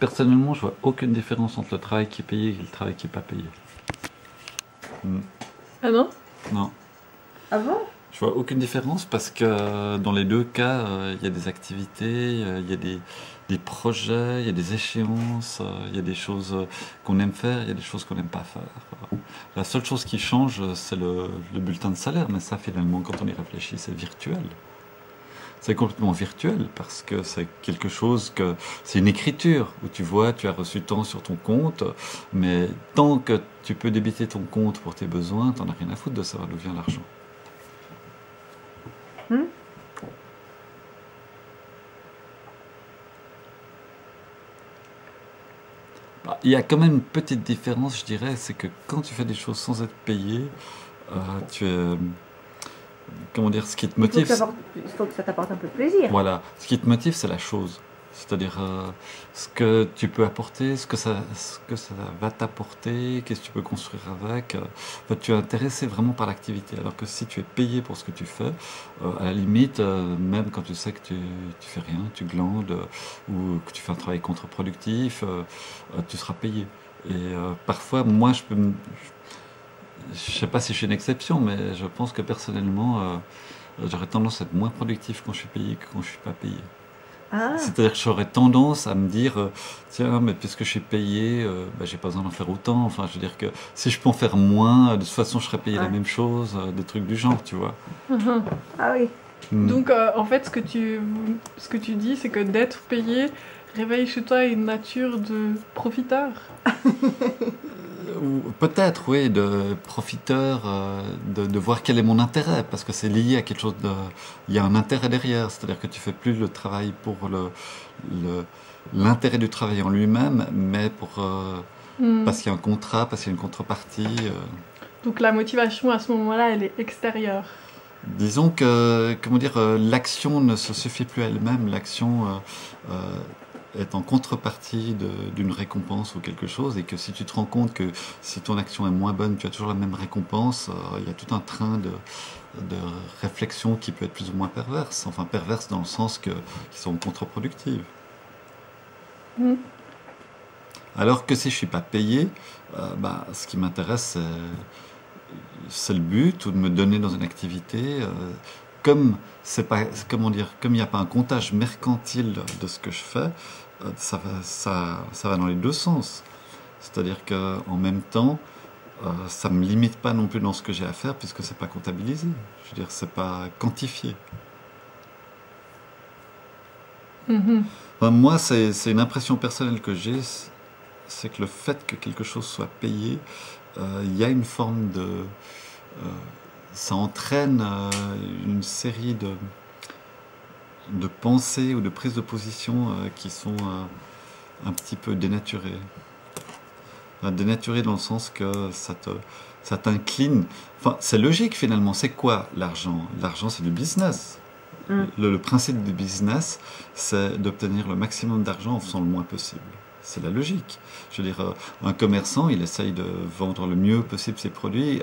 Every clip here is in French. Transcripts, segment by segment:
personnellement, je vois aucune différence entre le travail qui est payé et le travail qui n'est pas payé. Ah non? Non. Ah bon? Je vois aucune différence parce que dans les deux cas, il y a des activités, il y a des projets, il y a des échéances, il y a des choses qu'on aime faire, il y a des choses qu'on n'aime pas faire. La seule chose qui change, c'est le bulletin de salaire, mais ça finalement, quand on y réfléchit, c'est virtuel. C'est complètement virtuel parce que c'est quelque chose que... C'est une écriture où tu vois, tu as reçu tant sur ton compte, mais tant que tu peux débiter ton compte pour tes besoins, t'en as rien à foutre de savoir d'où vient l'argent. Il y a quand même une petite différence, je dirais, c'est que quand tu fais des choses sans être payé, tu es... Comment dire, ce qui te motive... Il faut que ça t'apporte un peu de plaisir. Voilà, ce qui te motive, c'est la chose. C'est-à-dire ce que tu peux apporter, ce que ça va t'apporter, qu'est-ce que tu peux construire avec. Enfin, tu es intéressé vraiment par l'activité. Alors que si tu es payé pour ce que tu fais, à la limite, même quand tu sais que tu fais rien, tu glandes, ou que tu fais un travail contre-productif, tu seras payé. Et parfois, moi, je ne sais pas si je suis une exception, mais je pense que personnellement, j'aurais tendance à être moins productif quand je suis payé que quand je ne suis pas payé. Ah. C'est-à-dire que j'aurais tendance à me dire tiens, mais puisque je suis payé, j'ai pas besoin d'en faire autant. Enfin, je veux dire que si je peux en faire moins, de toute façon, je serais payé la même chose, des trucs du genre, tu vois. Ah oui. Donc, en fait, ce que tu dis, c'est que d'être payé réveille chez toi une nature de profiteur. Peut-être, oui, de profiteur, de voir quel est mon intérêt, parce que c'est lié à quelque chose de... Il y a un intérêt derrière, c'est-à-dire que tu fais plus le travail pour l'intérêt du travail en lui-même, mais pour parce qu'il y a un contrat, parce qu'il y a une contrepartie. Donc la motivation à ce moment-là, elle est extérieure. Disons que, comment dire, l'action ne se suffit plus à elle-même, l'action... est en contrepartie d'une récompense ou quelque chose, et que si tu te rends compte que si ton action est moins bonne, tu as toujours la même récompense, il y a tout un train de réflexion qui peut être plus ou moins perverse, enfin perverse dans le sens qu'ils sont contre-productives. Alors que si je ne suis pas payé, ce qui m'intéresse, c'est le but, ou de me donner dans une activité... Comme il n'y a pas un comptage mercantile de ce que je fais, ça va dans les deux sens. C'est-à-dire qu'en même temps, ça ne me limite pas non plus dans ce que j'ai à faire, puisque ce n'est pas comptabilisé. Je veux dire, ce n'est pas quantifié. Enfin, moi, c'est une impression personnelle que j'ai, c'est que le fait que quelque chose soit payé, il y a une forme de... ça entraîne une série de pensées ou de prises de position qui sont un petit peu dénaturées. Dénaturées dans le sens que ça t'incline. Enfin, c'est logique finalement. C'est quoi l'argent? L'argent, c'est du business. Le principe du business, c'est d'obtenir le maximum d'argent en faisant le moins possible. C'est la logique. Je veux dire, un commerçant, il essaye de vendre le mieux possible ses produits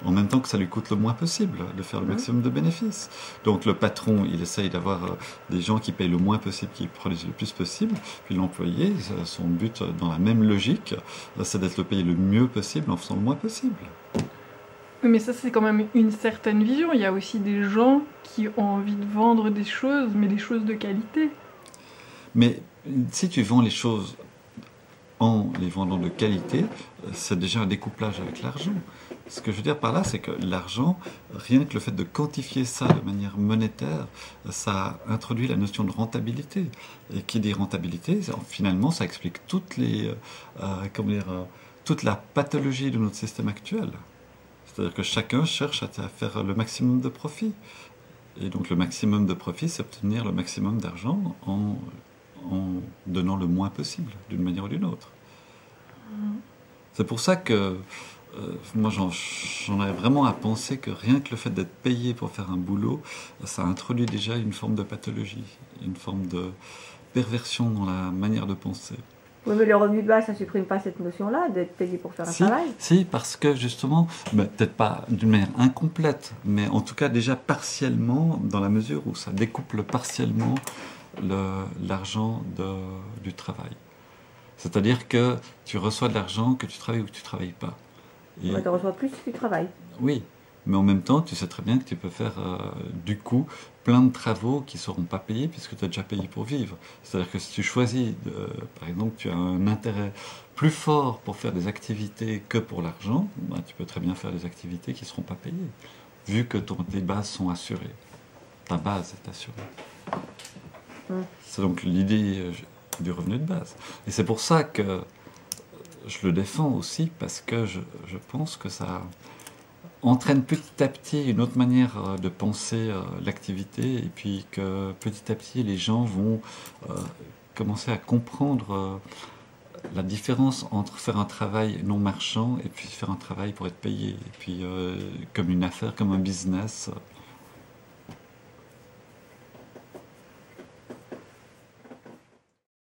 en même temps que ça lui coûte le moins possible, de faire le maximum de bénéfices. Donc le patron, il essaye d'avoir des gens qui payent le moins possible, qui produisent le plus possible. Puis l'employé, son but dans la même logique, c'est d'être payé le mieux possible en faisant le moins possible. Mais ça, c'est quand même une certaine vision. Il y a aussi des gens qui ont envie de vendre des choses, mais des choses de qualité. Mais si tu vends les choses en les vendant de qualité, c'est déjà un découplage avec l'argent. Ce que je veux dire par là, c'est que l'argent, rien que le fait de quantifier ça de manière monétaire, ça introduit la notion de rentabilité. Et qui dit rentabilité, finalement, ça explique toute la pathologie de notre système actuel. C'est-à-dire que chacun cherche à faire le maximum de profit. Et donc le maximum de profit, c'est obtenir le maximum d'argent en donnant le moins possible, d'une manière ou d'une autre. C'est pour ça que moi j'en avais vraiment à penser que rien que le fait d'être payé pour faire un boulot, ça introduit déjà une forme de pathologie, une forme de perversion dans la manière de penser. Oui, mais le revenu de base, ça ne supprime pas cette notion-là, d'être payé pour faire un travail. Si, parce que justement, peut-être pas d'une manière incomplète, mais en tout cas déjà partiellement, dans la mesure où ça découple partiellement l'argent du travail. C'est-à-dire que tu reçois de l'argent que tu travailles ou que tu ne travailles pas. Tu reçois plus si tu travailles. Oui, mais en même temps, tu sais très bien que tu peux faire du coup plein de travaux qui ne seront pas payés puisque tu as déjà payé pour vivre. C'est-à-dire que si tu choisis, par exemple, tu as un intérêt plus fort pour faire des activités que pour l'argent, ben, tu peux très bien faire des activités qui ne seront pas payées, vu que tes bases sont assurées. Ta base est assurée. C'est donc l'idée du revenu de base. Et c'est pour ça que je le défends aussi, parce que je pense que ça entraîne petit à petit une autre manière de penser l'activité, et puis que petit à petit les gens vont commencer à comprendre la différence entre faire un travail non marchand et puis faire un travail pour être payé, et puis comme une affaire, comme un business.